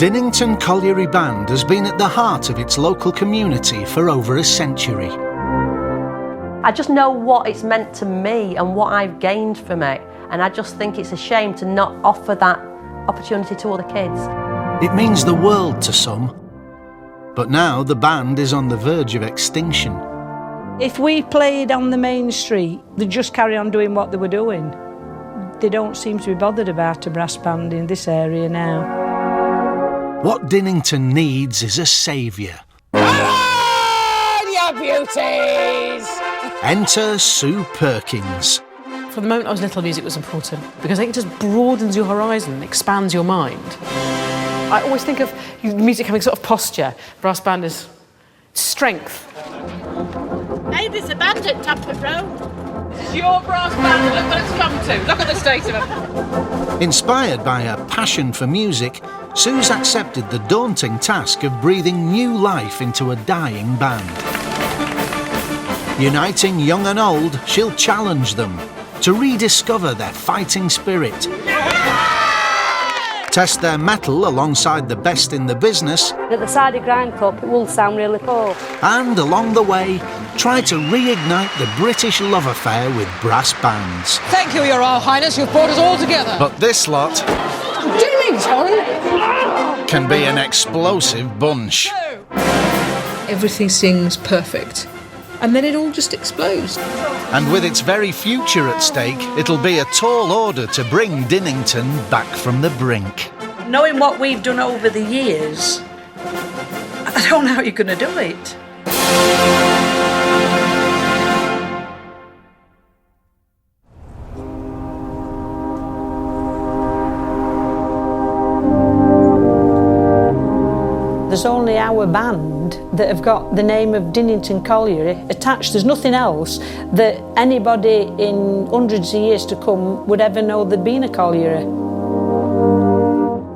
Dinnington Colliery Band has been at the heart of its local community for over a century. I just know what it's meant to me and what I've gained from it, and I just think it's a shame to not offer that opportunity to other kids. It means the world to some, but now the band is on the verge of extinction. If we played on the main street, they'd just carry on doing what they were doing. They don't seem to be bothered about a brass band in this area now. What Dinnington needs is a saviour. Come on, you beauties! Enter Sue Perkins. From the moment I was little, music was important because I think it just broadens your horizon and expands your mind. I always think of music having sort of posture. Brass band is strength. Hey, there's a band at Tampert Road. This is your brass band, and look what it's come to. Look at the state of it. Inspired by her passion for music, Sue's accepted the daunting task of breathing new life into a dying band. Uniting young and old, she'll challenge them to rediscover their fighting spirit. Test their mettle alongside the best in the business. At the side of Grimethorpe, it will sound really cool. And along the way, try to reignite the British love affair with brass bands. Thank you, Your Royal Highness, you've brought us all together. But this lot Dinnington! can be an explosive bunch. Everything seems perfect, and then it all just explodes. And with its very future at stake, it'll be a tall order to bring Dinnington back from the brink. Knowing what we've done over the years, I don't know how you're going to do it. There's only our band that have got the name of Dinnington Colliery attached. There's nothing else that anybody in hundreds of years to come would ever know there'd been a colliery.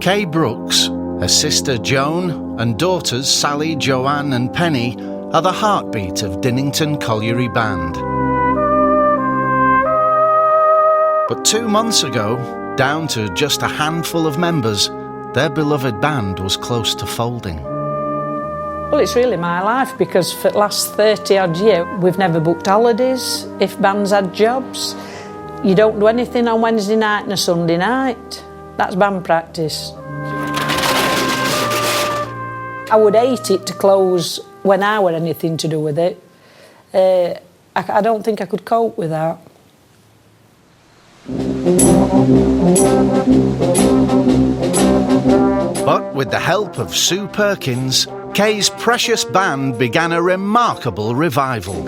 Kay Brooks, her sister Joan, and daughters Sally, Joanne and Penny are the heartbeat of Dinnington Colliery Band. But 2 months ago, down to just a handful of members, their beloved band was close to folding. Well, it's really my life because for the last 30-odd years, we've never booked holidays. If bands had jobs, you don't do anything on Wednesday night and a Sunday night. That's band practice. I would hate it to close when I had anything to do with it. I don't think I could cope with that. But with the help of Sue Perkins, Kay's precious band began a remarkable revival.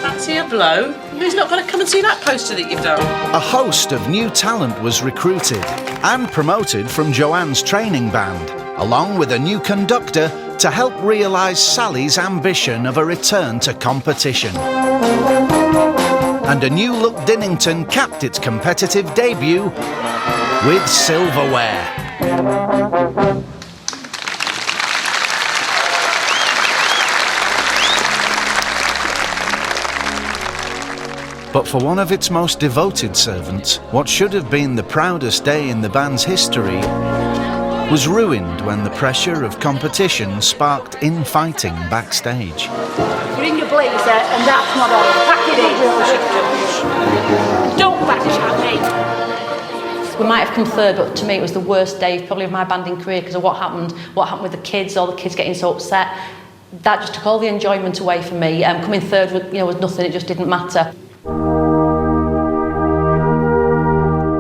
Fancy a blow? Who's not going to come and see that poster that you've done? A host of new talent was recruited and promoted from Joanne's training band, along with a new conductor to help realise Sally's ambition of a return to competition. And a new look Dinnington capped its competitive debut with silverware. But for one of its most devoted servants, what should have been the proudest day in the band's history was ruined when the pressure of competition sparked infighting backstage. You're in your blazer, and that's not all. Pack it in. Don't back at me. We might have come third, but to me it was the worst day probably of my banding career because of what happened with the kids, all the kids getting so upset. That just took all the enjoyment away from me. Coming third was nothing, it just didn't matter.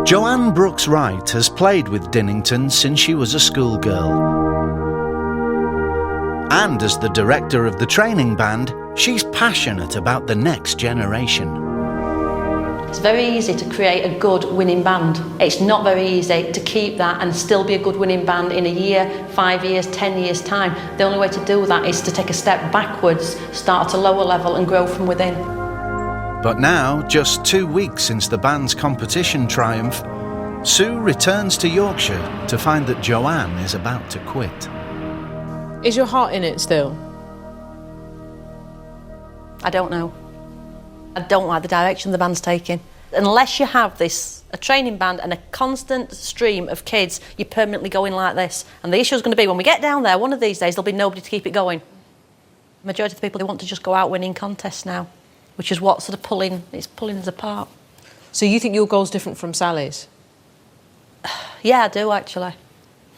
Joanne Brooks Wright has played with Dinnington since she was a schoolgirl. And as the director of the training band, she's passionate about the next generation. It's very easy to create a good winning band. It's not very easy to keep that and still be a good winning band in a year, 5 years, 10 years' time. The only way to do that is to take a step backwards, start at a lower level and grow from within. But now, just 2 weeks since the band's competition triumph, Sue returns to Yorkshire to find that Joanne is about to quit. Is your heart in it still? I don't know. I don't like the direction the band's taking. Unless you have this a training band and a constant stream of kids, you're permanently going like this. And the issue is going to be when we get down there, one of these days, there'll be nobody to keep it going. The majority of the people, they want to just go out winning contests now, which is what sort of pulling us apart. So you think your goal's different from Sally's? Yeah, I do, actually.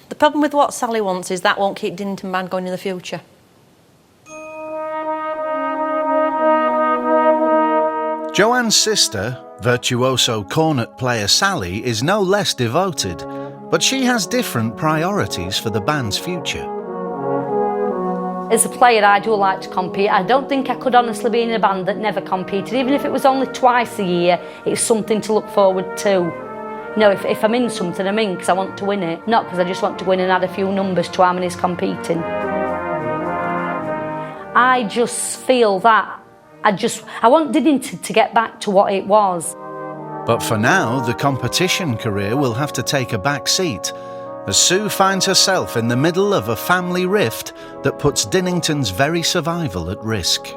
The problem with what Sally wants is that won't keep Dinnington Band going in the future. Joanne's sister, virtuoso cornet player Sally, is no less devoted, but she has different priorities for the band's future. As a player, I do like to compete. I don't think I could honestly be in a band that never competed. Even if it was only twice a year, it's something to look forward to. You know, if I'm in something, I'm in because I want to win it, not because I just want to win and add a few numbers to how many's competing. I just feel that I want Dinnington to get back to what it was. But for now, the competition career will have to take a back seat, as Sue finds herself in the middle of a family rift that puts Dinnington's very survival at risk.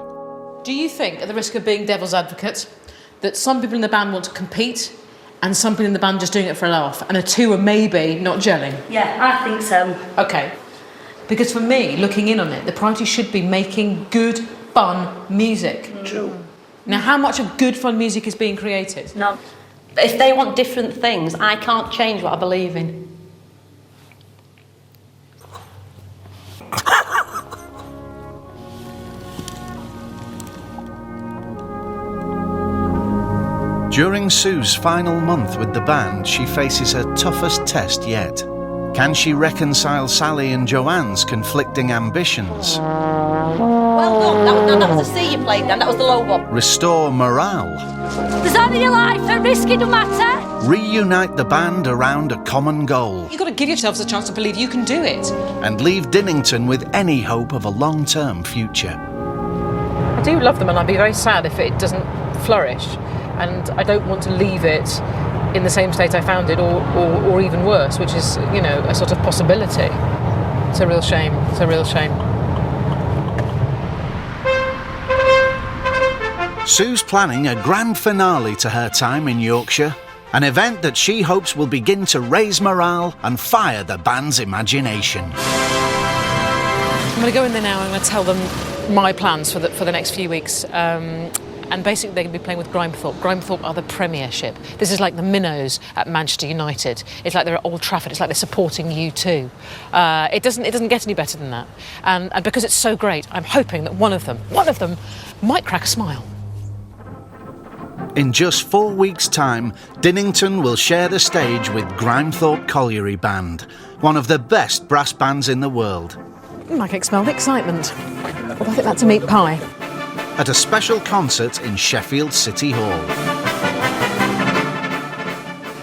Do you think, at the risk of being devil's advocate, that some people in the band want to compete and some people in the band just doing it for a laugh, and the two are maybe not gelling? Yeah, I think so. OK. Because for me, looking in on it, the priority should be making good, fun music. True. Now, how much of good, fun music is being created? No. If they want different things, I can't change what I believe in. During Sue's final month with the band, she faces her toughest test yet. Can she reconcile Sally and Joanne's conflicting ambitions? Well done. That was the C you played then. That was the low one. Restore morale? There's only your life at risk, it don't matter. Reunite the band around a common goal? You've got to give yourselves a chance to believe you can do it. And leave Dinnington with any hope of a long-term future? I do love them, and I'd be very sad if it doesn't flourish. And I don't want to leave it in the same state I found it, or even worse, which is, you know, a sort of possibility. It's a real shame. It's a real shame. Sue's planning a grand finale to her time in Yorkshire, an event that she hopes will begin to raise morale and fire the band's imagination. I'm going to go in there now and I'm going to tell them my plans for the next few weeks. And basically they're going to be playing with Grimethorpe. Grimethorpe are the Premiership. This is like the Minnows at Manchester United. It's like they're at Old Trafford. It's like they're supporting U2. It doesn't get any better than that. And because it's so great, I'm hoping that one of them might crack a smile. In just 4 weeks' time, Dinnington will share the stage with Grimethorpe Colliery Band, one of the best brass bands in the world. I can smell the excitement. Well, I think that's a meat pie. At a special concert in Sheffield City Hall.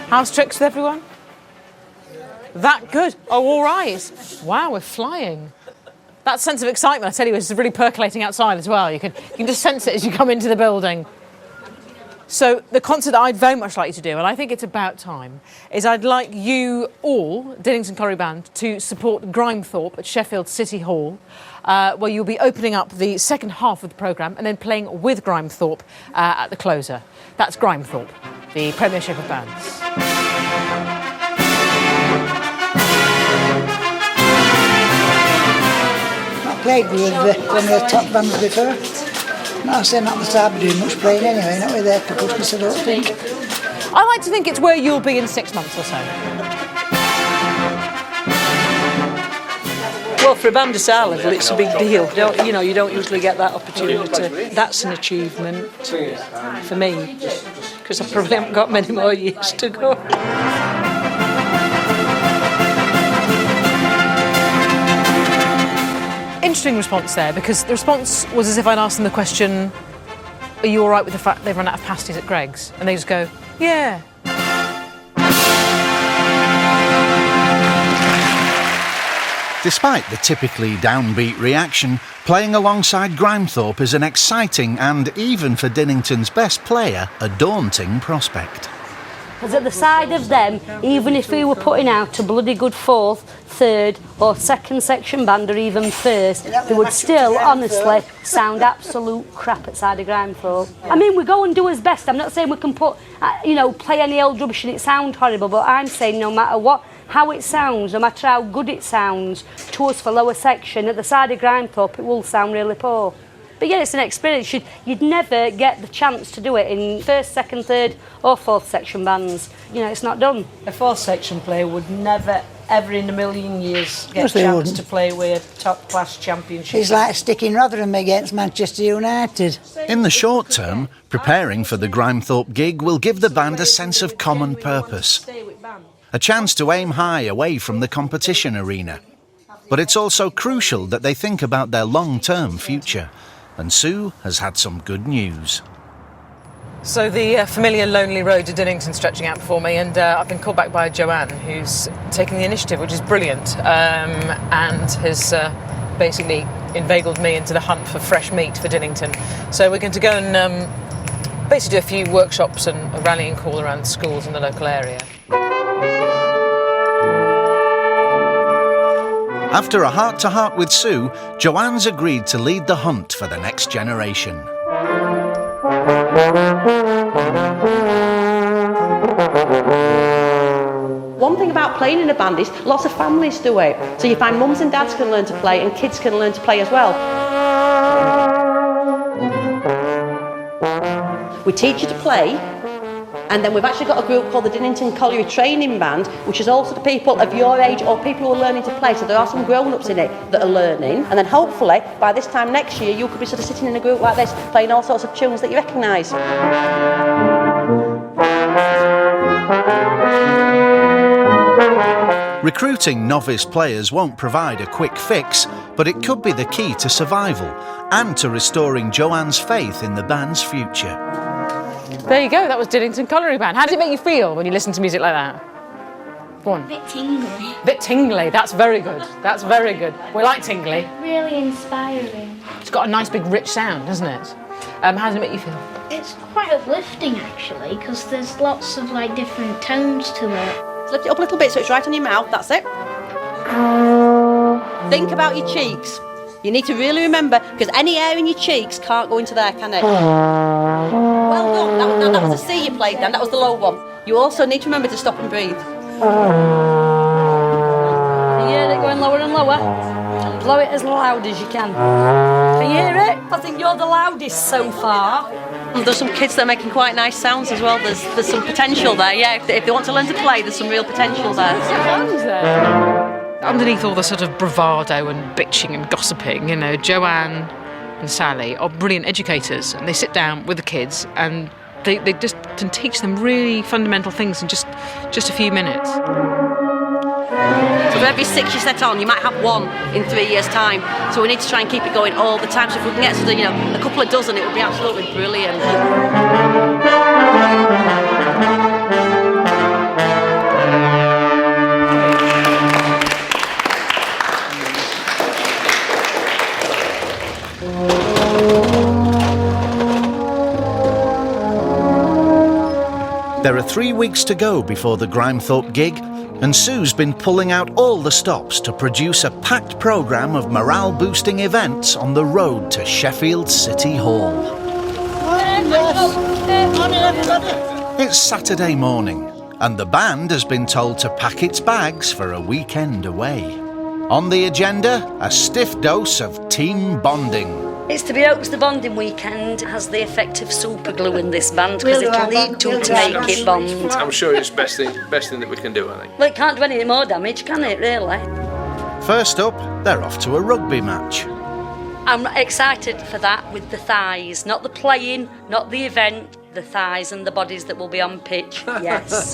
How's tricks with everyone? That good? Oh, all right. Wow, we're flying. That sense of excitement, I tell you, is really percolating outside as well. You can just sense it as you come into the building. So the concert that I'd very much like you to do, and I think it's about time, is I'd like you all, Dinnington Colliery Band, to support Grimethorpe at Sheffield City Hall, where you'll be opening up the second half of the programme and then playing with Grimethorpe at the closer. That's Grimethorpe, the Premiership of Bands. I played with one of the top bands before. I say not that I'll be doing much playing anyway, not with their percussionists, I don't think. I like to think it's where you'll be in 6 months or so. Well, for a band of our level, it's a big deal. You don't usually get that opportunity. That's an achievement for me, because I probably haven't got many more years to go. Interesting response there, because the response was as if I'd asked them the question, are you all right with the fact they've run out of pasties at Greg's? And they just go, yeah. Despite the typically downbeat reaction, playing alongside Grimethorpe is an exciting and, even for Dinnington's best player, a daunting prospect. Because at the side of them, even if we were putting out a bloody good 4th, 3rd or 2nd section band or even 1st, they would still, honestly, sound absolute crap at side of Grimethorpe. I mean, we go and do our best. I'm not saying we can put, play any old rubbish and it sound horrible, but I'm saying no matter what, how it sounds, no matter how good it sounds, to us for lower section, at the side of Grimethorpe, it will sound really poor. But yeah, it's an experience. You'd never get the chance to do it in 1st, 2nd, 3rd or 4th section bands. It's not done. A 4th section player would never, ever in a million years get a chance to play with a top-class championship. It's like sticking Rotherham against Manchester United. In the short term, preparing for the Grimethorpe gig will give the band a sense of common purpose. A chance to aim high away from the competition arena. But it's also crucial that they think about their long-term future. And Sue has had some good news. So the familiar lonely road to Dinnington stretching out before me, and I've been called back by Joanne, who's taken the initiative, which is brilliant, and has basically inveigled me into the hunt for fresh meat for Dinnington. So we're going to go and basically do a few workshops and a rallying call around schools in the local area. After a heart-to-heart with Sue, Joanne's agreed to lead the hunt for the next generation. One thing about playing in a band is lots of families do it. So you find mums and dads can learn to play and kids can learn to play as well. We teach you to play, and then we've actually got a group called the Dinnington Colliery Training Band, which is also the people of your age or people who are learning to play. So there are some grown-ups in it that are learning. And then hopefully, by this time next year, you could be sort of sitting in a group like this, playing all sorts of tunes that you recognise. Recruiting novice players won't provide a quick fix, but it could be the key to survival and to restoring Joanne's faith in the band's future. There you go, that was Dinnington Colliery Band. How does it make you feel when you listen to music like that? Go on. A bit tingly. Bit tingly, that's very good. That's very good. We like tingly. Really inspiring. It's got a nice big rich sound, doesn't it? How does it make you feel? It's quite uplifting actually, because there's lots of different tones to it. Lift it up a little bit so it's right on your mouth, that's it. Think about your cheeks. You need to really remember, because any air in your cheeks can't go into there, can it? Well done. That was the C you played then, that was the low one. You also need to remember to stop and breathe. You hear it going lower and lower? Blow it as loud as you can. Can you hear it? I think you're the loudest so far. There's some kids that are making quite nice sounds as well. There's some potential there, yeah. If they want to learn to play, there's some real potential there. Underneath all the sort of bravado and bitching and gossiping, Joanne and Sally are brilliant educators, and they sit down with the kids and they just can teach them really fundamental things in just a few minutes. So for every 6 you set on, you might have one in 3 years' time. So we need to try and keep it going all the time. So if we can get to a couple of dozen, it would be absolutely brilliant. There are 3 weeks to go before the Grimethorpe gig, and Sue's been pulling out all the stops to produce a packed programme of morale-boosting events on the road to Sheffield City Hall. It's Saturday morning, and the band has been told to pack its bags for a weekend away. On the agenda, a stiff dose of team bonding. It's to be hoped the bonding weekend has the effect of super glue in this band, because it'll need to make it bond. I'm sure it's best thing that we can do, I think. Well, it can't do any more damage, can it, really? First up, they're off to a rugby match. I'm excited for that with the thighs, not the playing, not the event, the thighs and the bodies that will be on pitch, yes.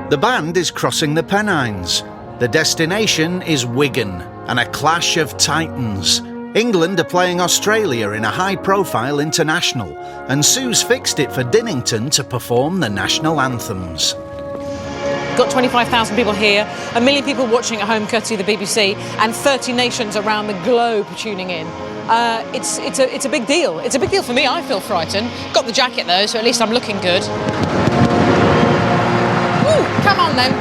The band is crossing the Pennines. The destination is Wigan, and a clash of titans. England are playing Australia in a high-profile international, and Sue's fixed it for Dinnington to perform the national anthems. Got 25,000 people here, 1 million people watching at home courtesy of the BBC, and 30 nations around the globe tuning in. it's a big deal. It's a big deal for me. I feel frightened. Got the jacket though, so at least I'm looking good. Woo, come on then.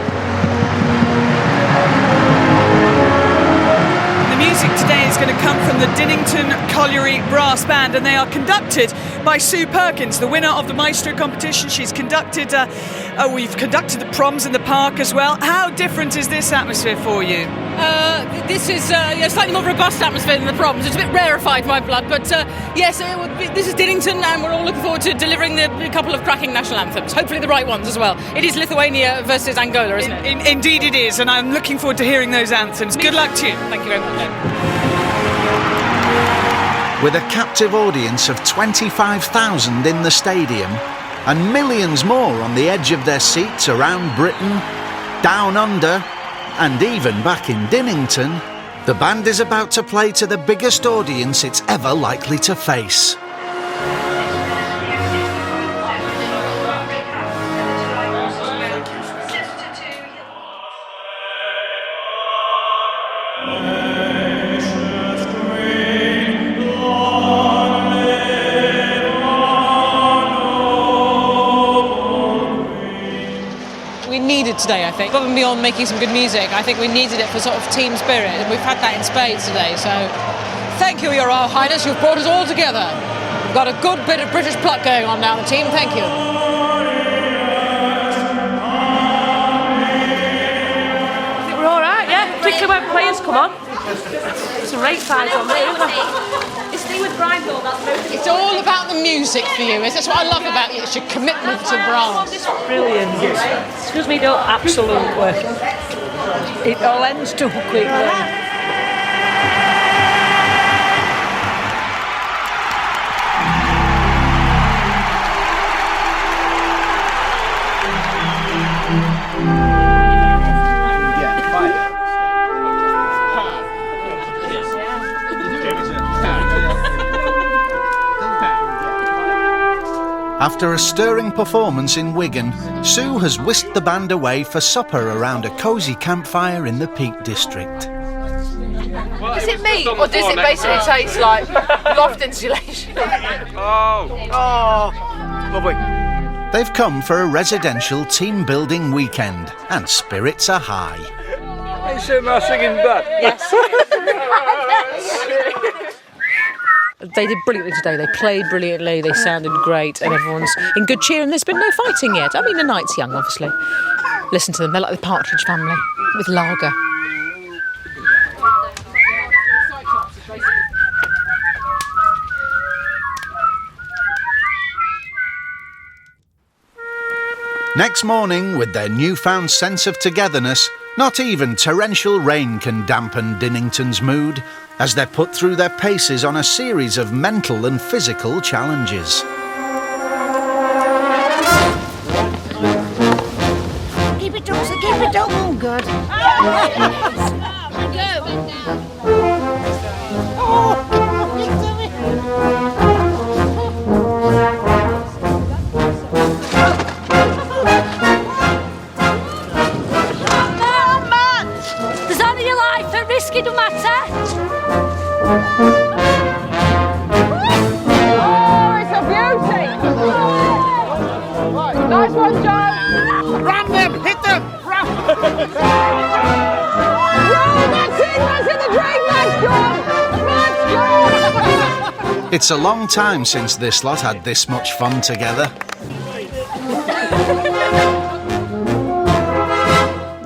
The music today is going to come from the Dinnington Colliery Brass Band, and they are conducted by Sue Perkins, the winner of the Maestro competition. She's conducted, we've conducted the proms in the park as well. How different is this atmosphere for you? This is a slightly more robust atmosphere than the proms. It's a bit rarefied, my blood, but yes, this is Dinnington, and we're all looking forward to delivering a couple of cracking national anthems. Hopefully the right ones as well. It is Lithuania versus Angola, isn't it? Indeed it is, and I'm looking forward to hearing those anthems. Good luck to you. Thank you very much. With a captive audience of 25,000 in the stadium and millions more on the edge of their seats around Britain, down under, and even back in Dinnington, the band is about to play to the biggest audience it's ever likely to face. Today, I think, above and beyond making some good music, I think we needed it for sort of team spirit, and we've had that in spades today, so thank you, Your Royal Highness, you've brought us all together. We've got a good bit of British pluck going on now, the team, thank you. I think we're all right, yeah, particularly when players come on. Some rate fights on there, isn't there? It's the with Grindle, that's most. It's all about the music for you. That's what I love about you. It's your commitment to brass. Brilliant. Excuse me, no, absolutely. It all ends too quickly. After a stirring performance in Wigan, Sue has whisked the band away for supper around a cosy campfire in the Peak District. Is it meat, or does it basically taste like loft insulation? Lovely. They've come for a residential team-building weekend, and spirits are high. Hey, Sue, am I singing bad? Yes. They did brilliantly today. They played brilliantly. They sounded great, and everyone's in good cheer. And there's been no fighting yet. I mean, the night's young, obviously. Listen to them. They're like the Partridge Family with lager. Next morning, with their newfound sense of togetherness, not even torrential rain can dampen Dinnington's mood, as they're put through their paces on a series of mental and physical challenges. Keep it up, oh good. There's only your life at risk, it don't matter. Oh, it's a beauty! Nice one, John! Ram them! Hit them! Ram! That's it! That's in the drain! Nice job! Nice job! It's a long time since this lot had this much fun together.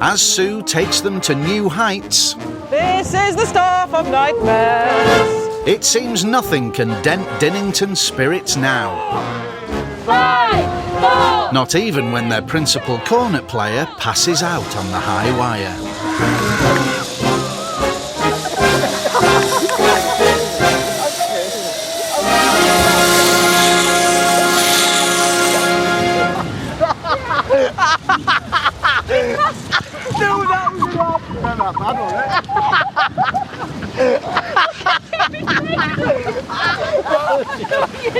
As Sue takes them to new heights, This is the stuff of nightmares. it seems nothing can dent Dinnington's spirits now. 5, 4. Not even when their principal cornet player passes out on the high wire.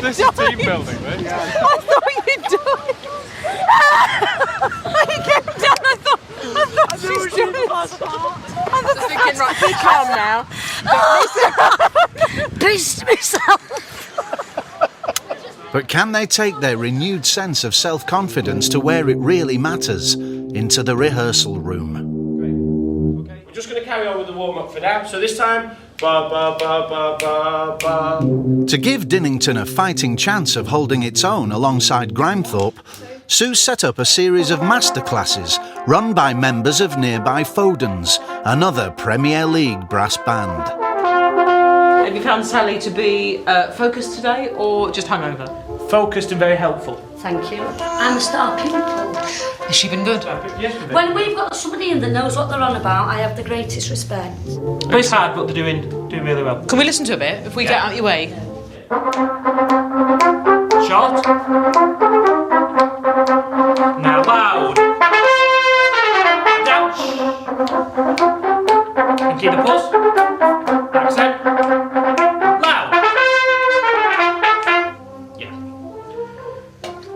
This is team building, mate. I thought you'd done it. He came down, I thought she's doing it. I was thinking, right, be calm now. pissed myself. But can they take their renewed sense of self-confidence to where it really matters, into the rehearsal room? Okay, we're just going to carry on with the warm-up for now. So this time, ba ba ba ba ba ba. To give Dinnington a fighting chance of holding its own alongside Grimethorpe, Sue set up a series of masterclasses run by members of nearby Fodens, another Premier League brass band. Have you found Sally to be focused today or just hungover? Focused and very helpful. Thank you. I'm a star pupil. Has she been good? Yes, When we've got somebody in that knows what they're on about, I have the greatest respect. It's hard, but they're doing really well. Can we listen to a bit if we get out of your way? Short. Now loud. Down. And keep the pulse. Accent. Loud. Yeah.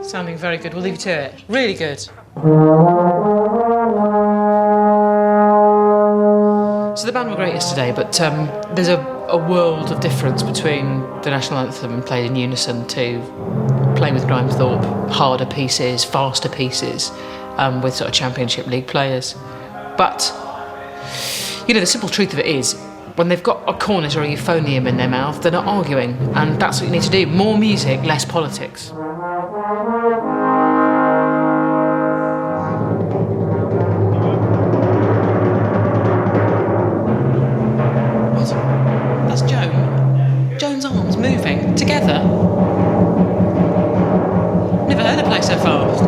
Sounding very good. We'll leave you to it. Really good. So the band were great yesterday, but there's a world of difference between the national anthem played in unison to playing with Grimethorpe, harder pieces, faster pieces, with sort of Championship League players. But, you know, the simple truth of it is, when they've got a cornet or a euphonium in their mouth, they're not arguing, and that's what you need to do. More music, less politics. That's Joan. Joan's arms moving together. Never heard her play so fast.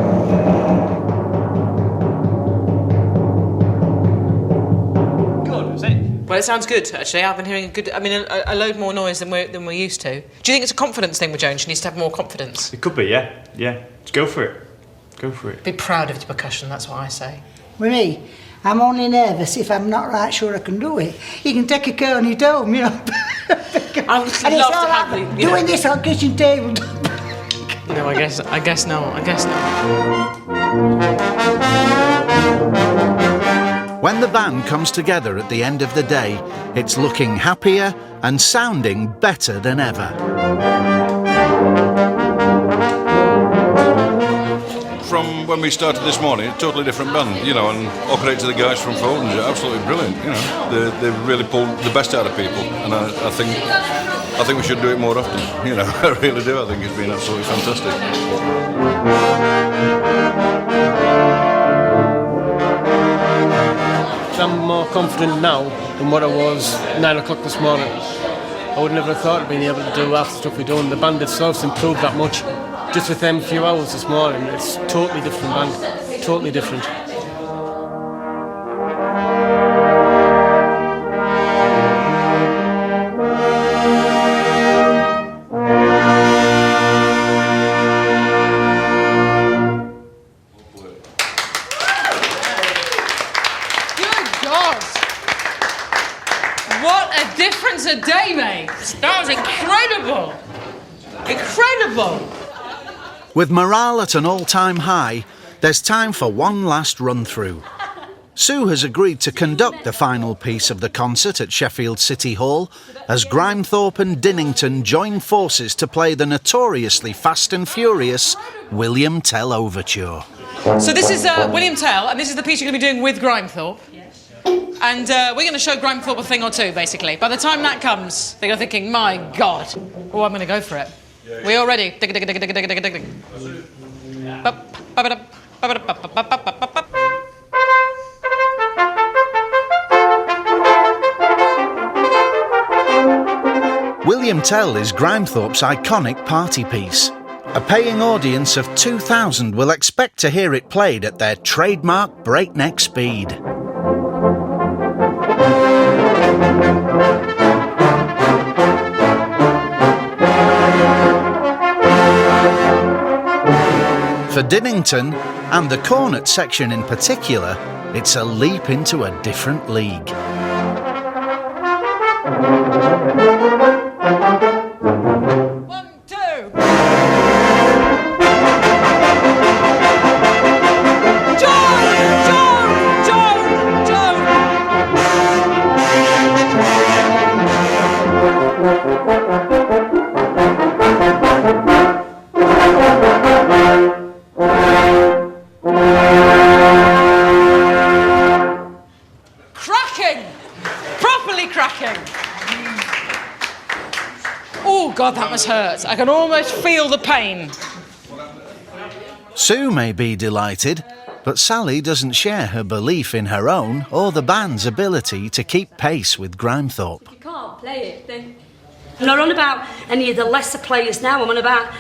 Good, is it? Well, it sounds good, actually. I've been hearing a load more noise than we're used to. Do you think it's a confidence thing with Joan? She needs to have more confidence. It could be, yeah. Yeah. Let's go for it. Go for it. Be proud of your percussion, that's what I say. With me, I'm only nervous if I'm not right sure I can do it. You can take a cornet home, you know. I would And love it's all to have right, the, doing this on kitchen table. No, I guess no. When the band comes together at the end of the day, it's looking happier and sounding better than ever. From when we started this morning, a totally different band, you know, and all credit to the guys from Fodens, they're absolutely brilliant, you know. They've really pulled the best out of people, and I think we should do it more often, you know. I really do. I think it's been absolutely fantastic. I'm more confident now than what I was 9 o'clock this morning. I would never have thought of being able to do half the stuff we're doing. The band itself's improved that much. Just with them few hours this morning, it's a totally different band. Totally different. What a difference a day makes! That was incredible! Incredible! With morale at an all-time high, there's time for one last run-through. Sue has agreed to conduct the final piece of the concert at Sheffield City Hall as Grimethorpe and Dinnington join forces to play the notoriously fast and furious William Tell Overture. So this is William Tell, and this is the piece you're going to be doing with Grimethorpe. And we're going to show Grimethorpe a thing or two, basically. By the time that comes, they're thinking, my God. Oh, I'm going to go for it. We all ready? William Tell is Grimethorpe's iconic party piece. A paying audience of 2,000 will expect to hear it played at their trademark breakneck speed. For Dinnington, and the cornet section in particular, it's a leap into a different league. Joan! God, that must hurt. I can almost feel the pain. Sue may be delighted, but Sally doesn't share her belief in her own or the band's ability to keep pace with Grimethorpe. You can't play it, then. I'm not on about any of the lesser players now. I'm on about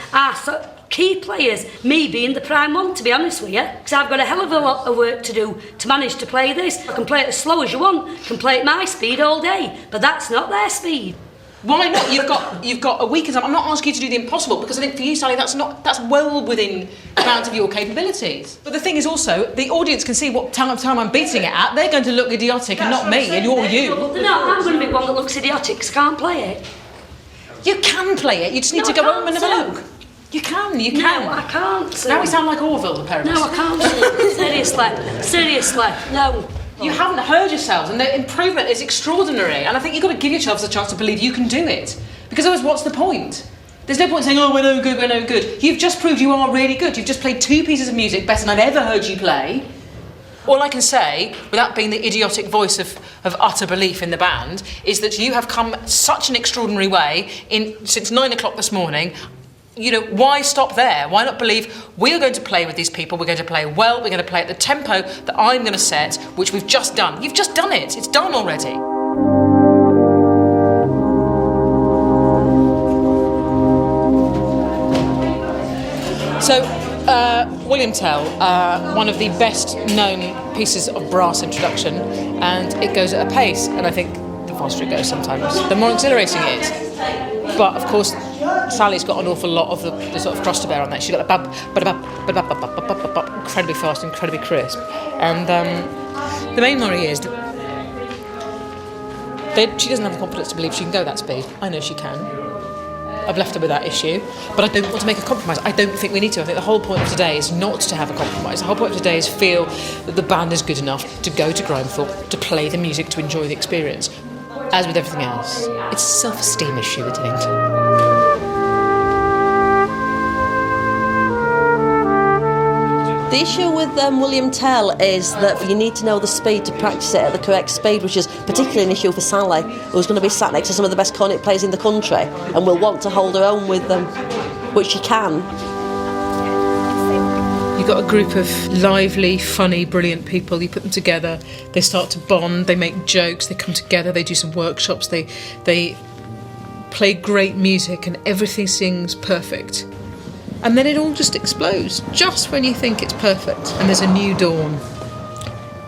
key players, me being the prime one, to be honest with you, because I've got a hell of a lot of work to do to manage to play this. I can play it as slow as you want, I can play at my speed all day, but that's not their speed. Why not? You've got a week. I'm not asking you to do the impossible, because I think for you, Sally, that's well within the bounds of your capabilities. But the thing is also, the audience can see what time I'm beating it at. They're going to look idiotic and not me, and you're you. No, I'm going to be one that looks idiotic because I can't play it. You can play it. You just need to go home and have a look. You can. No, I can't. Now we sound like Orville, the parents. No, I can't. Seriously, no. You haven't heard yourselves, and the improvement is extraordinary. And I think you've got to give yourselves a chance to believe you can do it. Because otherwise, what's the point? There's no point saying, oh, we're no good. You've just proved you are really good. You've just played 2 pieces of music better than I've ever heard you play. All I can say, without being the idiotic voice of utter belief in the band, is that you have come such an extraordinary way since 9 o'clock this morning. You know, why stop there? Why not believe we are going to play with these people, we're going to play well, we're going to play at the tempo that I'm going to set, which we've just done. You've just done it. It's done already. So, William Tell, one of the best known pieces of brass introduction, and it goes at a pace, and I think the faster it goes sometimes, the more exhilarating it is. But of course, Sally's got an awful lot of the sort of cross to bear on that. She's got the incredibly fast, incredibly crisp. And the main worry is that she doesn't have the confidence to believe she can go that speed. I know she can. I've left her with that issue, but I don't want to make a compromise. I don't think we need to. I think the whole point of today is not to have a compromise. The whole point of today is feel that the band is good enough to go to Grimethorpe, to play the music, to enjoy the experience. As with everything else, it's a self-esteem issue with Dinnington. The issue with William Tell is that you need to know the speed to practice it at the correct speed, which is particularly an issue for Sally, who's going to be sat next to some of the best cornet players in the country and will want to hold her own with them, which she can. You've got a group of lively, funny, brilliant people. You put them together, they start to bond, they make jokes, they come together, they do some workshops, they play great music, and everything seems perfect. And then it all just explodes, just when you think it's perfect. And there's a new dawn.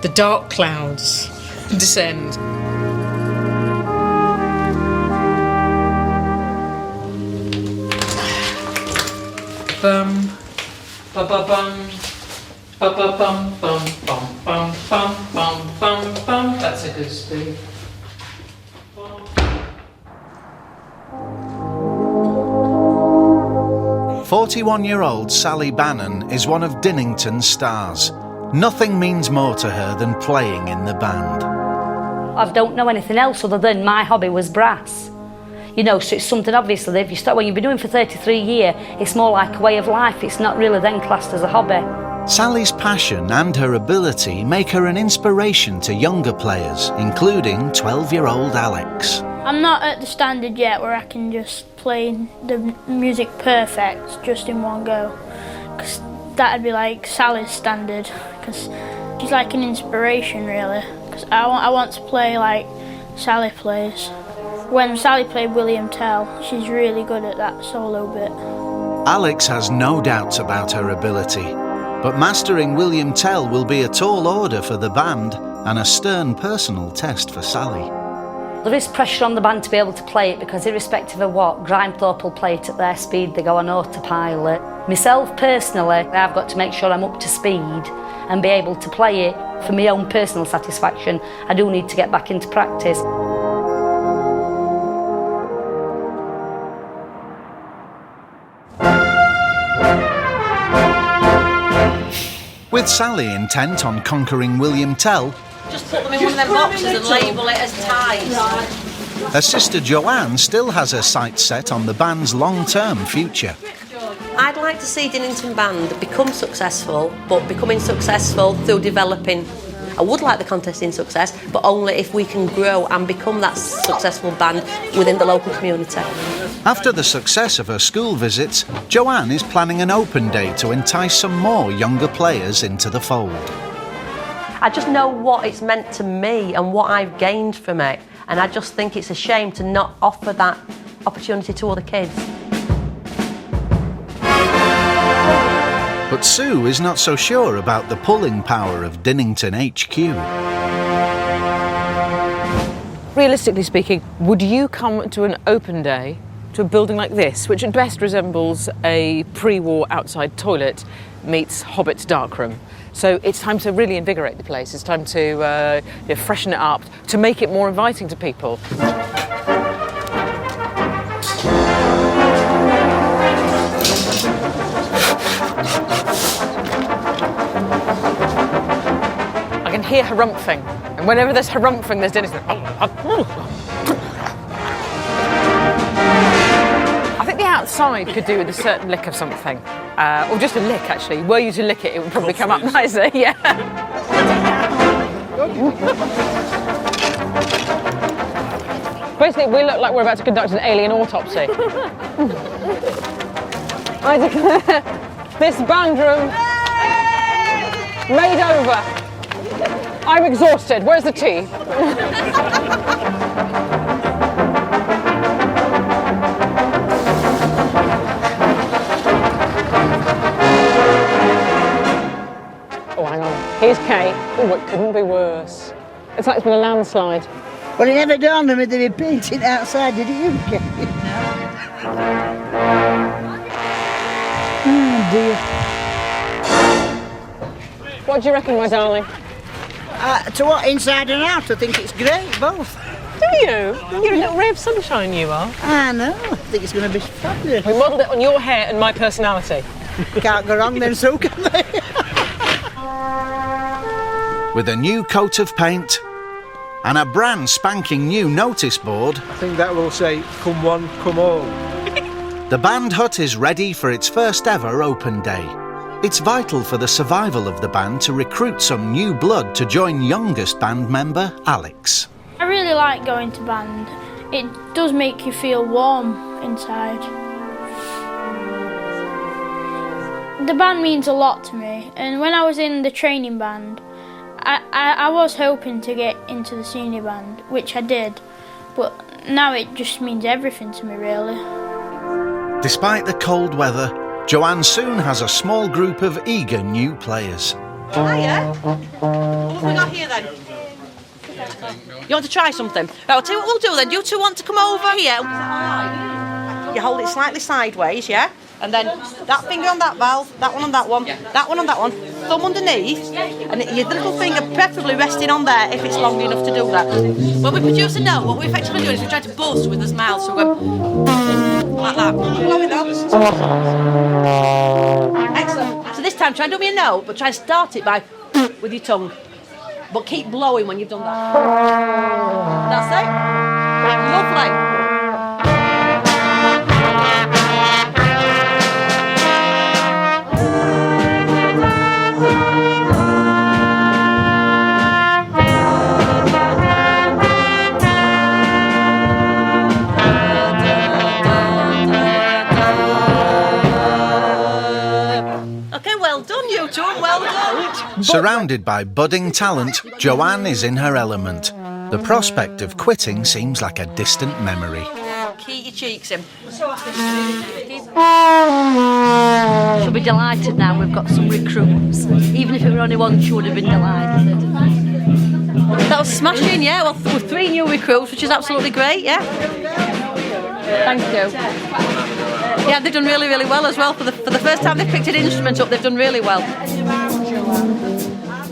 The dark clouds descend. Bum. Ba-ba-bum, ba-ba-bum, bum, bum, bum, bum, bum, bum, bum. That's a good speed. 41-year-old Sally Bannon is one of Dinnington's stars. Nothing means more to her than playing in the band. I don't know anything else other than my hobby was brass. You know, so it's something obviously that if you start when you've been doing for 33 years, it's more like a way of life. It's not really then classed as a hobby. Sally's passion and her ability make her an inspiration to younger players, including 12-year-old Alex. I'm not at the standard yet where I can just play the music perfect just in one go, because that'd be like Sally's standard, because she's like an inspiration really, because I want to play like Sally plays. When Sally played William Tell, she's really good at that solo bit. Alex has no doubts about her ability, but mastering William Tell will be a tall order for the band and a stern personal test for Sally. There is pressure on the band to be able to play it, because irrespective of what, Grimethorpe will play it at their speed, they go on autopilot. Myself personally, I've got to make sure I'm up to speed and be able to play it for my own personal satisfaction. I do need to get back into practice. With Sally intent on conquering William Tell, Just put them in one of them boxes and label it as ties. her sister Joanne still has her sights set on the band's long-term future. I'd like to see Dinnington Band become successful, but becoming successful through developing I would like the contest in success, but only if we can grow and become that successful band within the local community. After the success of her school visits, Joanne is planning an open day to entice some more younger players into the fold. I just know what it's meant to me and what I've gained from it, and I just think it's a shame to not offer that opportunity to other kids. But Sue is not so sure about the pulling power of Dinnington HQ. Realistically speaking, would you come to an open day to a building like this, which at best resembles a pre-war outside toilet meets Hobbit's darkroom? So it's time to really invigorate the place. It's time to freshen it up, to make it more inviting to people. I can hear harumphing, and whenever there's harumphing, there's Dinnington. I think the outside could do with a certain lick of something, or just a lick actually. Were you to lick it, it would probably come up nicer, yeah. Basically, we look like we're about to conduct an alien autopsy. I declare this band room made over. I'm exhausted. Where's the tea? Oh, hang on. Here's Kate. Oh, it couldn't be worse. It's like it's been a landslide. Well, it never dawned on me they'd be painting outside, did it, you, Kate? Oh, dear. What do you reckon, my darling? To what, inside and out? I think it's great, both. Do you? You're a little ray of sunshine, you are. I know. I think it's going to be fabulous. We modelled it on your hair and my personality. Can't go wrong then, so can they? With a new coat of paint and a brand spanking new notice board, I think that will say, come one, come all. the band hut is ready for its first ever open day. It's vital for the survival of the band to recruit some new blood to join youngest band member Alex. I really like going to band. It does make you feel warm inside. The band means a lot to me, and when I was in the training band, I was hoping to get into the senior band, which I did, but now it just means everything to me, really. Despite the cold weather, Joanne soon has a small group of eager new players. Hiya. What have we got here then? You want to try something? Right, I'll tell you what we'll do then. You two want to come over here? You hold it slightly sideways, yeah? And then that finger on that valve, that one on that one, that one on that one, thumb underneath, and your little finger preferably resting on there if it's long enough to do that. When we produce a note, what we effectively do is we try to buzz with the mouth, so we go like that. Blow it up. Excellent. So this time, try and do me a note, but try and start it by with your tongue. But keep blowing when you've done that. That's it. Lovely. Surrounded by budding talent, Joanne is in her element. The prospect of quitting seems like a distant memory. Keep your cheeks in. She'll be delighted now we've got some recruits. Even if it were only one, she would have been delighted. That was smashing, yeah. Well, with 3 new recruits, which is absolutely great, yeah. Thank you. Yeah, they've done really, really well as well. For the first time they've picked an instrument up, they've done really well.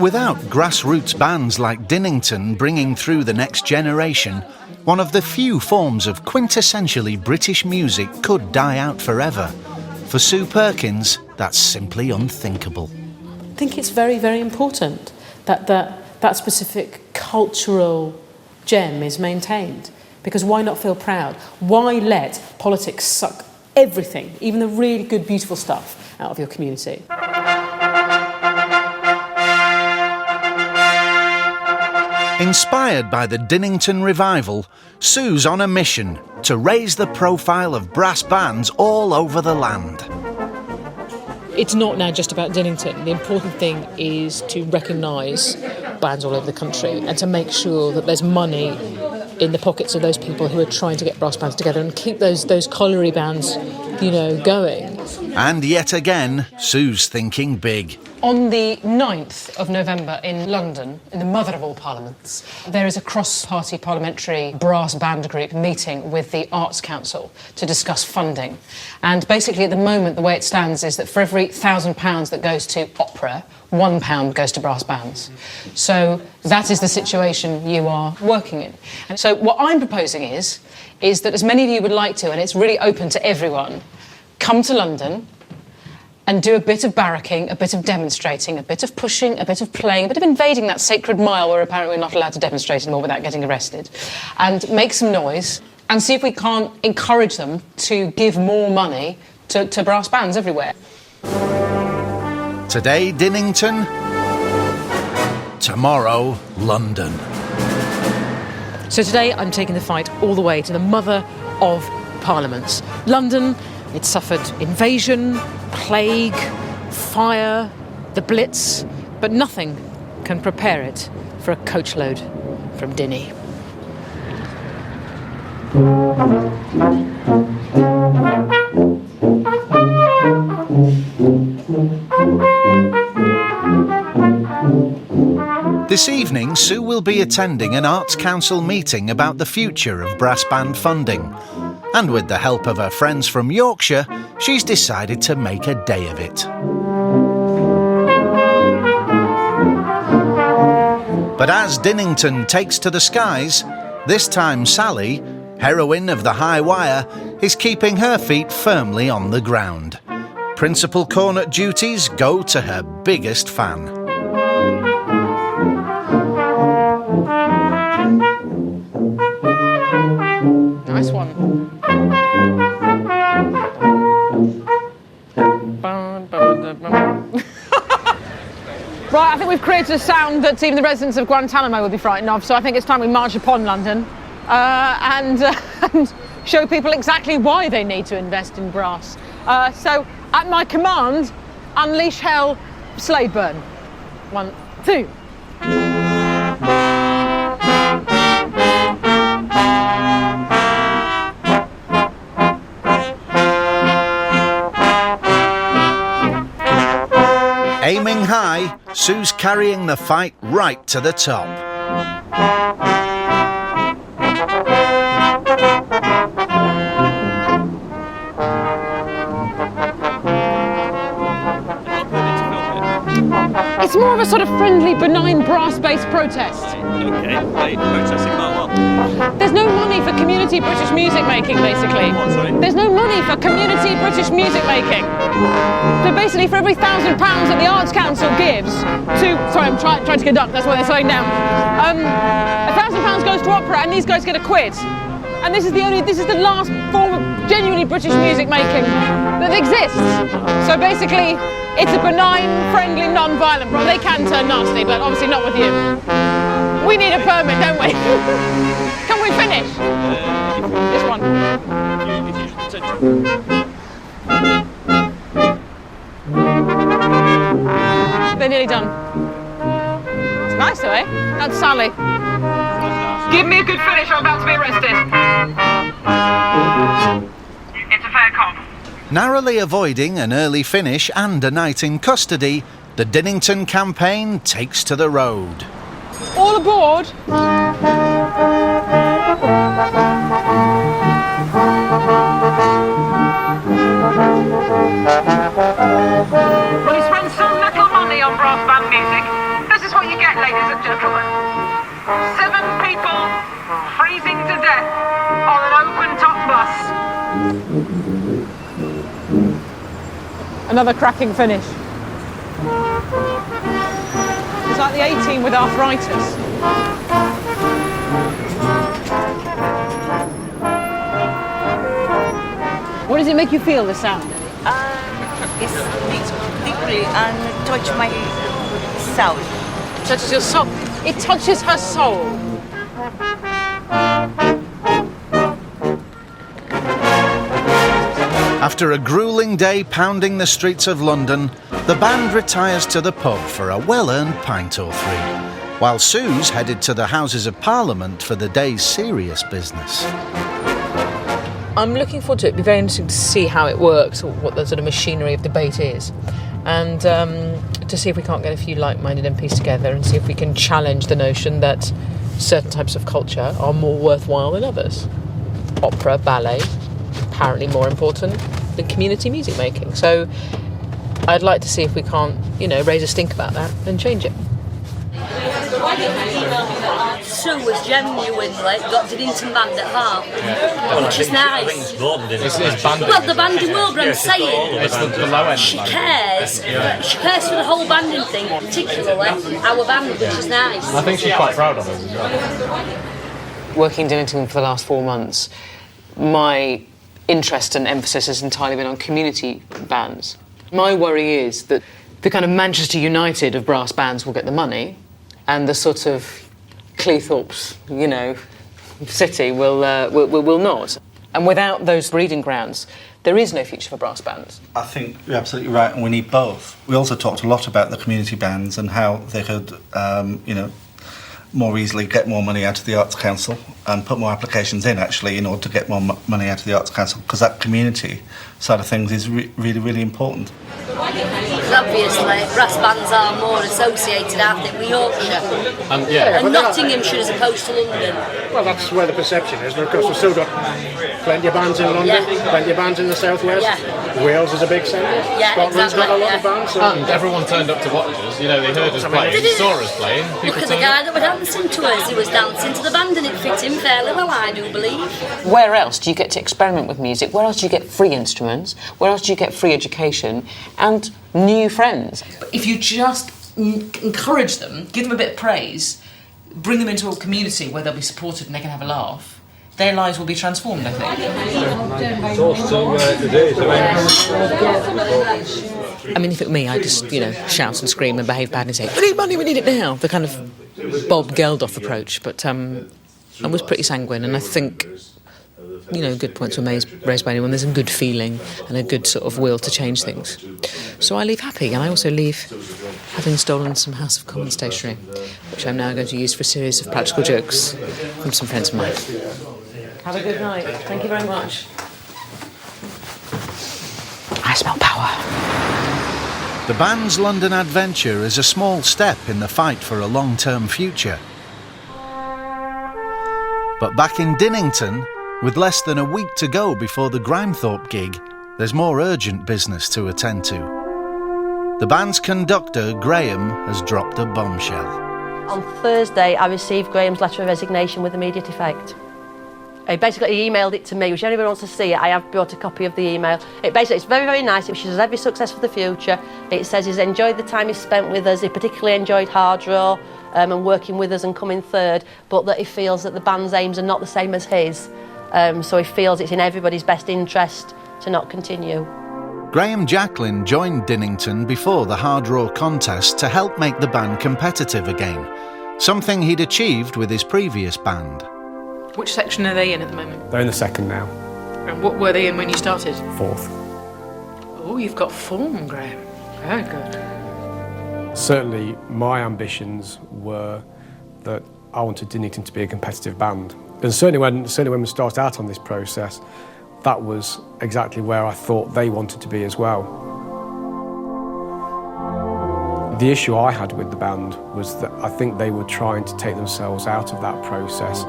Without grassroots bands like Dinnington bringing through the next generation, one of the few forms of quintessentially British music could die out forever. For Sue Perkins, that's simply unthinkable. I think it's very, very important that that specific cultural gem is maintained. Because why not feel proud? Why let politics suck everything, even the really good, beautiful stuff, out of your community? Inspired by the Dinnington revival, Sue's on a mission to raise the profile of brass bands all over the land. It's not now just about Dinnington. The important thing is to recognise bands all over the country and to make sure that there's money in the pockets of those people who are trying to get brass bands together and keep those colliery bands, going. And yet again, Sue's thinking big. On the 9th of November in London, in the mother of all parliaments, there is a cross-party parliamentary brass band group meeting with the Arts Council to discuss funding. And basically at the moment the way it stands is that for every £1,000 that goes to opera, £1 goes to brass bands. So that is the situation you are working in. And so what I'm proposing is that as many of you would like to, and it's really open to everyone, come to London and do a bit of barracking, a bit of demonstrating, a bit of pushing, a bit of playing, a bit of invading that sacred mile where apparently we're not allowed to demonstrate anymore without getting arrested, and make some noise and see if we can't encourage them to give more money to brass bands everywhere. Today, Dinnington. Tomorrow, London. So today I'm taking the fight all the way to the mother of parliaments. London, it suffered invasion, plague, fire, the Blitz, but nothing can prepare it for a coachload from Dinny. This evening, Sue will be attending an Arts Council meeting about the future of brass band funding. And with the help of her friends from Yorkshire, she's decided to make a day of it. But as Dinnington takes to the skies, this time Sally, heroine of the high wire, is keeping her feet firmly on the ground. Principal cornet duties go to her biggest fan. Nice one. Right, I think we've created a sound that even the residents of Guantanamo would be frightened of, so I think it's time we march upon London and show people exactly why they need to invest in brass. So, at my command, unleash hell, Sladeburn. 1, 2. Aiming high, Sue's carrying the fight right to the top. It's more of a sort of friendly, benign, brass-based protest. Okay, wait, protesting about what? There's no money for community British music making, basically. What, sorry? There's no money for community British music making. So basically, for every £1,000 that the Arts Council gives to... Sorry, I'm trying to conduct, that's why they're slowing down. £1,000 goes to opera, and these guys get £1. And this is the last form of genuinely British music making that exists. So basically, it's a benign, friendly, non-violent. Well, they can turn nasty, but obviously not with you. We need a permit, don't we? Can we finish? This one. They're nearly done. It's nice though, eh? That's Sally. Give me a good finish, I'm about to be arrested. It's a fair comp. Narrowly avoiding an early finish and a night in custody, the Dinnington campaign takes to the road. All aboard! Well, he spent some little money on brass band music. This is what you get, ladies and gentlemen. 7 people freezing to death on an open-top bus. Another cracking finish. It's like the A-team with arthritis. What does it make you feel, the sound? It makes me deeply and touch myself. Touches your soul. It touches her soul. After a gruelling day pounding the streets of London, the band retires to the pub for a well-earned pint or three, while Sue's headed to the Houses of Parliament for the day's serious business. I'm looking forward to it. It'll be very interesting to see how it works, or what the sort of machinery of debate is, and to see if we can't get a few like-minded MPs together and see if we can challenge the notion that certain types of culture are more worthwhile than others. Opera, ballet, apparently more important than community music making. So I'd like to see if we can't, raise a stink about that and change it. Sue was genuinely got Dinnington Band at heart, which is nice. Well, the banding will, but I'm saying It's the low end. she cares. She cares for the whole banding thing, particularly our band, which is nice. I think she's quite proud of us as well. Working in Dinnington for the last 4 months, my interest and emphasis has entirely been on community bands. My worry is that the kind of Manchester United of brass bands will get the money, and the sort of Grimethorpe's, city will not. And without those breeding grounds, there is no future for brass bands. I think you're absolutely right, and we need both. We also talked a lot about the community bands and how they could, more easily get more money out of the Arts Council and put more applications in, actually, in order to get more money out of the Arts Council, because that community side of things is really, really important. Obviously, brass bands are more associated, aren't they, with Yorkshire and Nottinghamshire as opposed to London. Well, that's where the perception is, but of course we've still got plenty of bands in London, plenty of bands in the southwest. Wales is a big centre. Scotland's got a lot of bands. And everyone turned up to watch us. They heard us playing, saw us playing. Look at the guy that was dancing to us. He was dancing to the band, and it fit him fairly well, I do believe. Where else do you get to experiment with music? Where else do you get free instruments? Where else do you get free education and new friends? But if you just encourage them, give them a bit of praise, bring them into a community where they'll be supported and they can have a laugh, their lives will be transformed, I think. I mean, if it were me, I'd just, shout and scream and behave bad and say, we need money, we need it now. The kind of Bob Geldof approach. But I was pretty sanguine, and I think, good points were raised by anyone. There's a good feeling and a good sort of will to change things. So I leave happy, and I also leave having stolen some House of Commons stationery, which I'm now going to use for a series of practical jokes from some friends of mine. Have a good night. Thank you very much. I smell power. The band's London adventure is a small step in the fight for a long-term future. But back in Dinnington, with less than a week to go before the Grimethorpe gig, there's more urgent business to attend to. The band's conductor, Graham, has dropped a bombshell. On Thursday, I received Graham's letter of resignation with immediate effect. He emailed it to me, which anybody wants to see it, I have brought a copy of the email. It's very, very nice. It wishes us every success for the future. It says he's enjoyed the time he's spent with us. He particularly enjoyed Hard Raw and working with us and coming third, but that he feels that the band's aims are not the same as his. So he feels it's in everybody's best interest to not continue. Graham Jacklin joined Dinnington before the Hard Raw contest to help make the band competitive again, something he'd achieved with his previous band. Which section are they in at the moment? They're in the second now. And what were they in when you started? Fourth. Oh, you've got form, Graham. Very good. Certainly, my ambitions were that I wanted Dinnington to be a competitive band. And certainly when we started out on this process, that was exactly where I thought they wanted to be as well. The issue I had with the band was that I think they were trying to take themselves out of that process.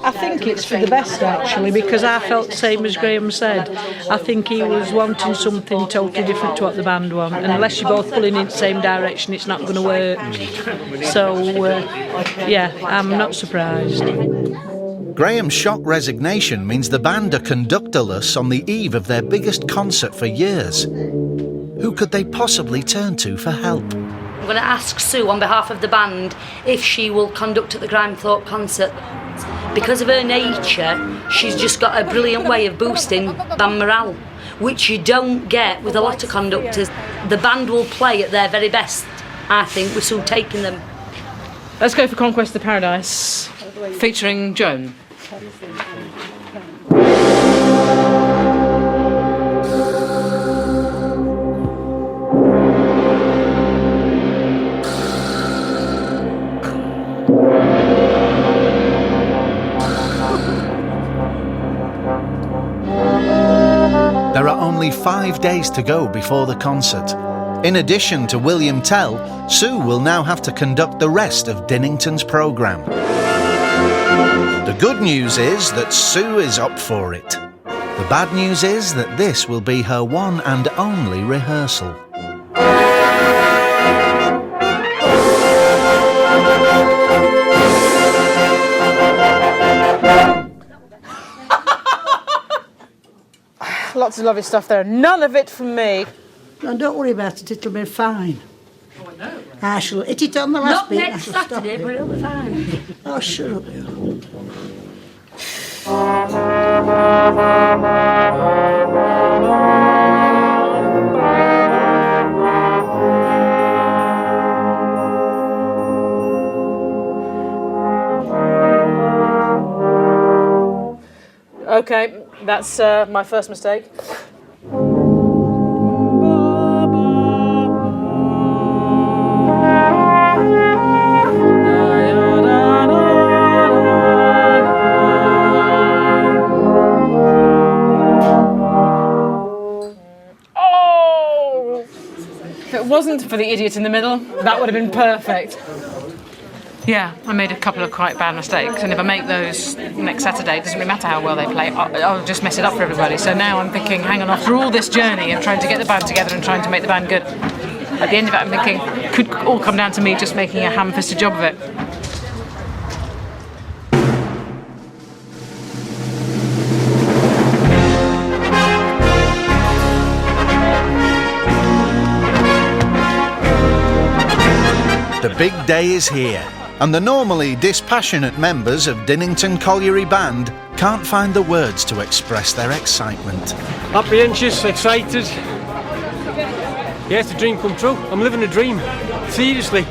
I think it's for the best, actually, because I felt the same as Graham said. I think he was wanting something totally different to what the band want, and unless you're both pulling in the same direction, it's not going to work. So, I'm not surprised. Graham's shock resignation means the band are conductorless on the eve of their biggest concert for years. Who could they possibly turn to for help? I'm going to ask Sue on behalf of the band if she will conduct at the Grimethorpe concert. Because of her nature, she's just got a brilliant way of boosting band morale, which you don't get with a lot of conductors. The band will play at their very best I think, with Sue taking them. Let's go for Conquest of Paradise, featuring Joan. There are only 5 days to go before the concert. In addition to William Tell, Sue will now have to conduct the rest of Dinnington's programme. The good news is that Sue is up for it. The bad news is that this will be her one and only rehearsal. Lots of lovely stuff there. None of it from me. No, don't worry about it, it'll be fine. Oh, I know. I shall hit it on the last Not beat. next Saturday, but it'll be fine. Oh, shut up, you. Okay, that's my first mistake. If it wasn't for the idiot in the middle, that would have been perfect. Yeah, I made a couple of quite bad mistakes, and if I make those next Saturday, it doesn't really matter how well they play, I'll just mess it up for everybody. So now I'm thinking, hang on, after all this journey of trying to get the band together and trying to make the band good, at the end of it I'm thinking, could all come down to me just making a ham-fisted job of it. The big day is here, and the normally dispassionate members of Dinnington Colliery Band can't find the words to express their excitement. Happy, anxious, excited. Yeah, it's a dream come true. I'm living a dream. Seriously.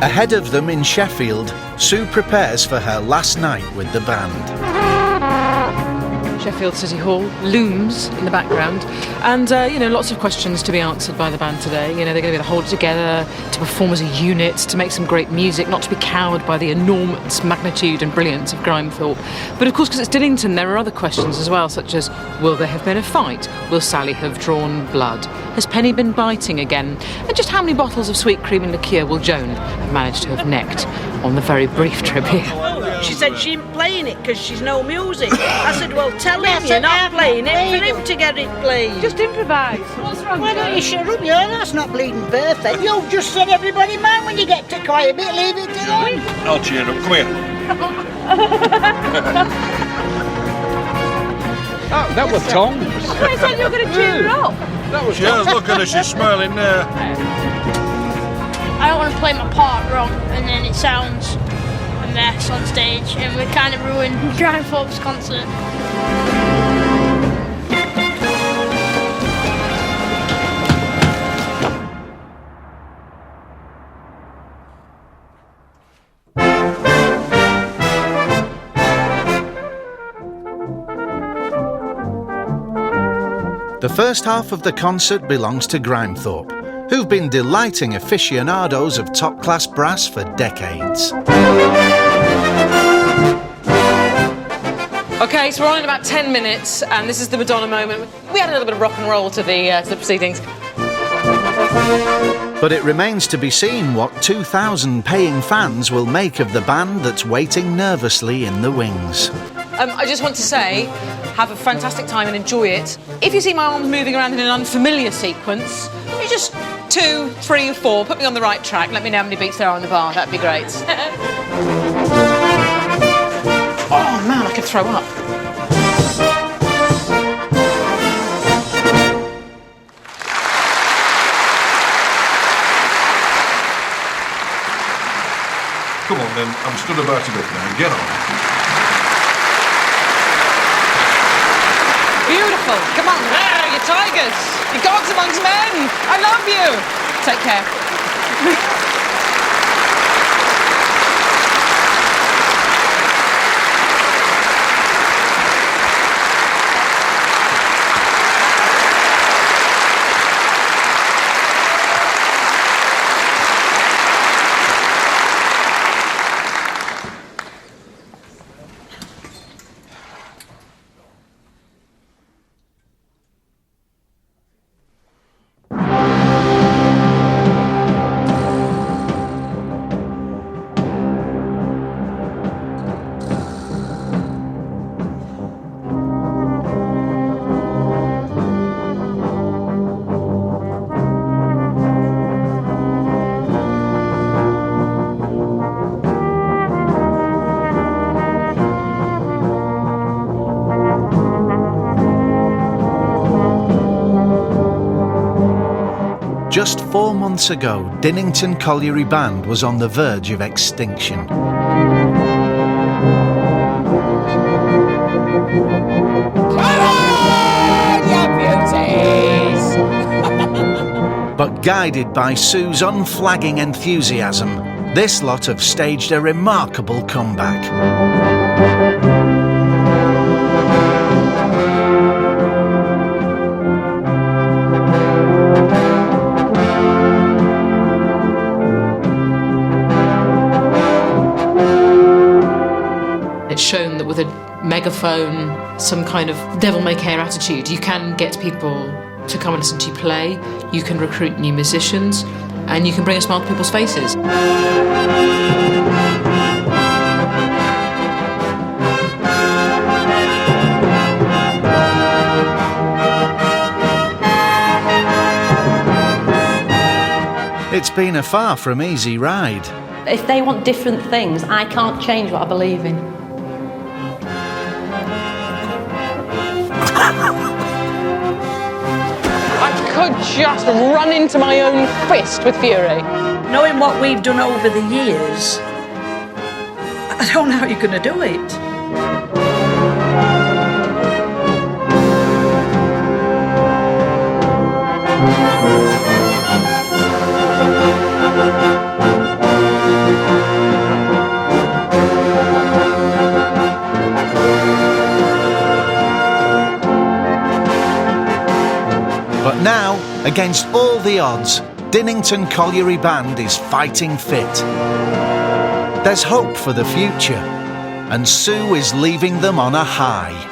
Ahead of them in Sheffield, Sue prepares for her last night with the band. Sheffield City Hall looms in the background, and lots of questions to be answered by the band today. They're going to be able to hold it together, to perform as a unit, to make some great music, not to be cowed by the enormous magnitude and brilliance of Grimethorpe. But of course, because it's Dinnington, there are other questions as well, such as, will there have been a fight? Will Sally have drawn blood? Has Penny been biting again? And just how many bottles of sweet cream and liqueur will Joan have managed to have necked on the very brief trip here? She said she ain't playing it because she's no music. I said, well, tell him you're not playing it for him to get it played. Just improvise. What's wrong? Why don't you shut up, yeah? That's not bleeding perfect. You've just said everybody mind when you get to quiet a bit, leave it to them. I'll cheer up. Come here. That was tongues. I said you were going to cheer her up. That was Cheers, look at her, she's smiling there. I don't want to play my part wrong and then it sounds a mess on stage and we kind of ruined Grimethorpe's concert. The first half of the concert belongs to Grimethorpe, who've been delighting aficionados of top-class brass for decades. Okay, so we're on in about 10 minutes, and this is the Madonna moment. We had a little bit of rock and roll to the proceedings. But it remains to be seen what 2,000 paying fans will make of the band that's waiting nervously in the wings. I just want to say, have a fantastic time and enjoy it. If you see my arms moving around in an unfamiliar sequence, you just 2, 3 or 4, put me on the right track, let me know how many beats there are on the bar, that'd be great. Oh man, I could throw up. Come on then, I'm stood about a bit now. Get on. Beautiful. Wonderful. Come on, there, you tigers. You gods amongst men. I love you. Take care. Just 4 months ago, Dinnington Colliery Band was on the verge of extinction. But guided by Sue's unflagging enthusiasm, this lot have staged a remarkable comeback. It's shown that with a megaphone, some kind of devil-may-care attitude, you can get people to come and listen to you play, you can recruit new musicians, and you can bring a smile to people's faces. It's been a far from easy ride. If they want different things, I can't change what I believe in. I could just run into my own fist with fury. Knowing what we've done over the years, I don't know how you're going to do it. But now, against all the odds, Dinnington Colliery Band is fighting fit. There's hope for the future, and Sue is leaving them on a high.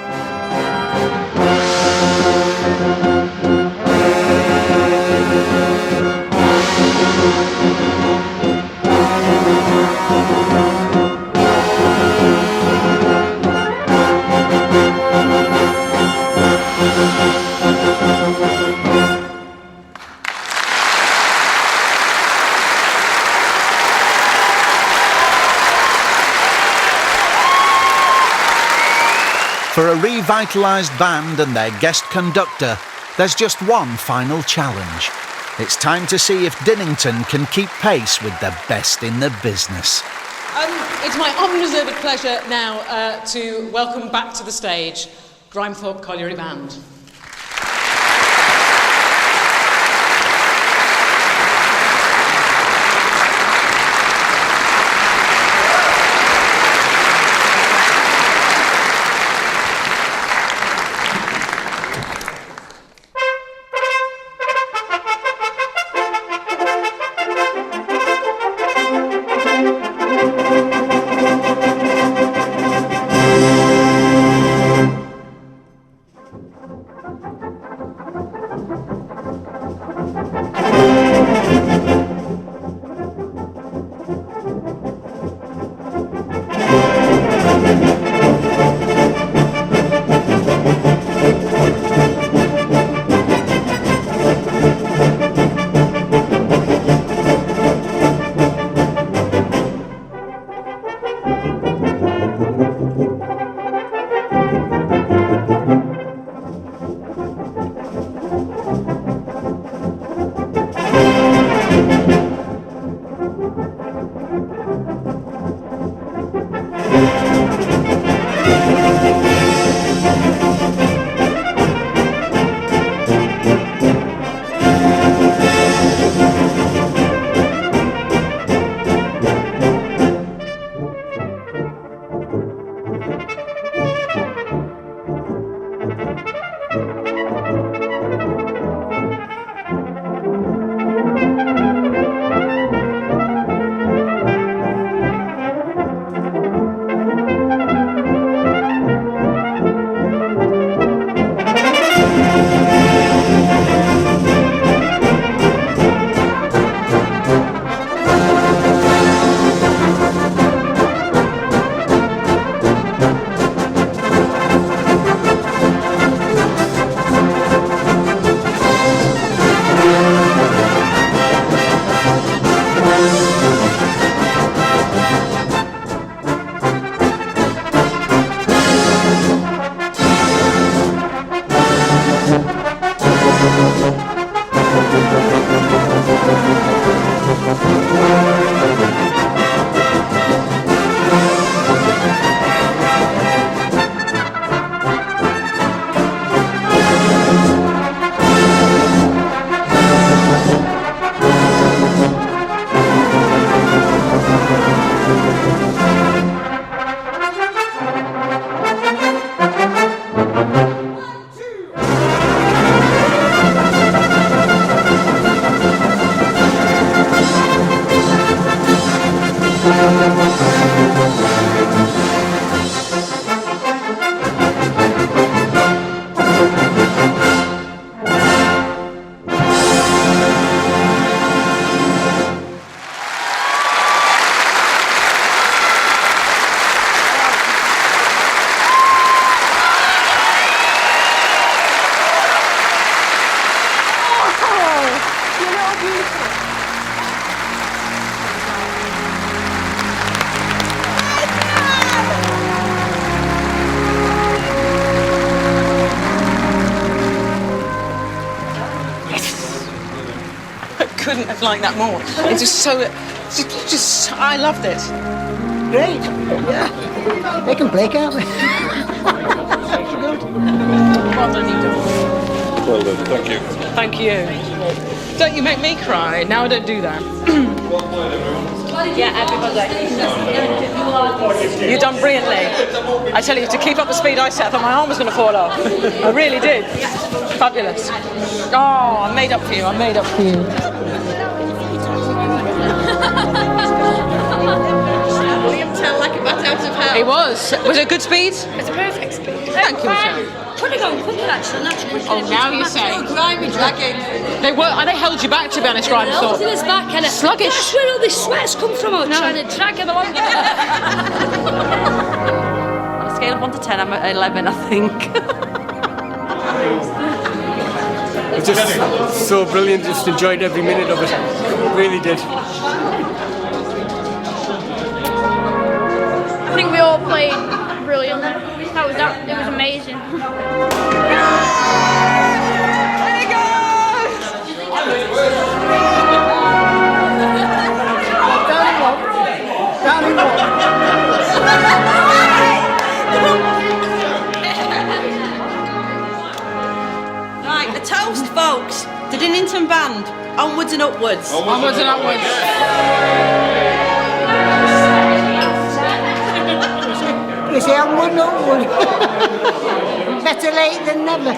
For a revitalised band and their guest conductor, there's just one final challenge. It's time to see if Dinnington can keep pace with the best in the business. It's my unreserved pleasure now to welcome back to the stage Grimethorpe Colliery Band. Couldn't have liked that more. It's just so, I loved it. Great, yeah. They can play, can't they? Well done, you. Well done, thank you. Thank you. Don't you make me cry. Now I don't do that. Yeah, everybody. You've done brilliantly. I tell you, to keep up the speed I set, I thought my arm was going to fall off. I really did. Fabulous. Oh, I made up for you. I made up for you. William Tell like a bat out of hell. It was. Was it good speed? It's a perfect speed. Thank you, Michelle. Could have gone quicker actually, that's quicker. Oh, now you say. Grimy dragging. They were. They held you back, to be honest, right? Held us back, and sluggish. That's where all this sweat's come from. I'm trying to drag him along. On a scale of 1 to 10, I'm at 11, I think. It was just so brilliant, just enjoyed every minute of it. Really did. I think we all played brilliantly. It was amazing. Right, the toast, folks. The Dinnington Band. Onwards and upwards. Onwards and upwards. You say onward, upward. Better late than never.